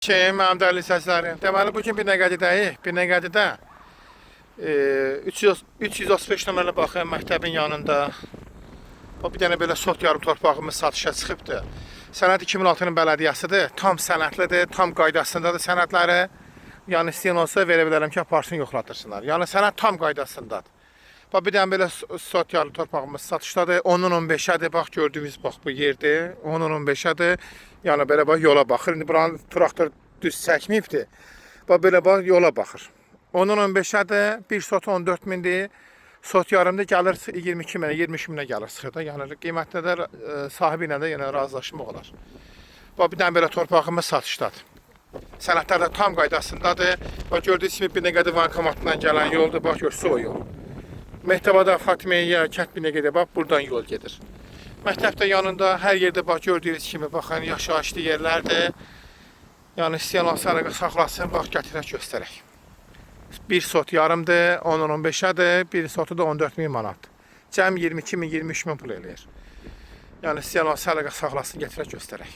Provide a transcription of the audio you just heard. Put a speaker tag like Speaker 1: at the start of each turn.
Speaker 1: Mənim dəyərli izləyicilərim. Deməli, bugün Binəqədidəyik. Binəqədidə 335 nömrəli baxın məktəbin yanında. Bir dənə belə sot yarım torpağımız satışa çıxıbdır. Sənəd 2006-nın bələdiyyəsidir. Tam sənədlidir, tam qaydasındadır sənədləri. Yəni istəyən olsa verə bilərəm ki, aparsın yoxlatırsınlar. Yəni sənəd tam qaydasındadır. Bir dənə belə sot yarım torpağımız satışdadır. 10-15-ədir. Bax, gördüyünüz bax bu yerdir. 10-15-ədir. Yəni belə bax yola baxır. İndi buranın traktor düz çəkməyibdir. Bax belə bax yola baxır. 10-15-ədir. Bir sot 14 mindir. Sot yarımda gəlir 22 minə, 23 minə gəlir sıxırda. Yəni qiymətdə də sahibi ilə də yenə razılaşmaq olar. Bax bir dənə belə torpağımız satışdadır. Sənədlər də tam qaydasındadır. Bax gördüyünüz kimi Binəqədi bankomatından gələn yoldur. Bax görürsünüz o yol. Məktəbədə Fatimiyyə, Kənd Binəqədiyə bax buradan yol gedir. Məktəbdə yanında hər yerdə bax gördüyünüz kimi baxın yaşayışlı yerlərdir. Yəni istəyən olsa əlaqə saxlasın, bax gətirək göstərək. Bir sot yarımdır, 10-15-ədir, bir sotu da 14 min manatdır. Cəm 22 min, 23 min pul eləyir. Yəni istəyən olsa əlaqə saxlasın, gətirək göstərək.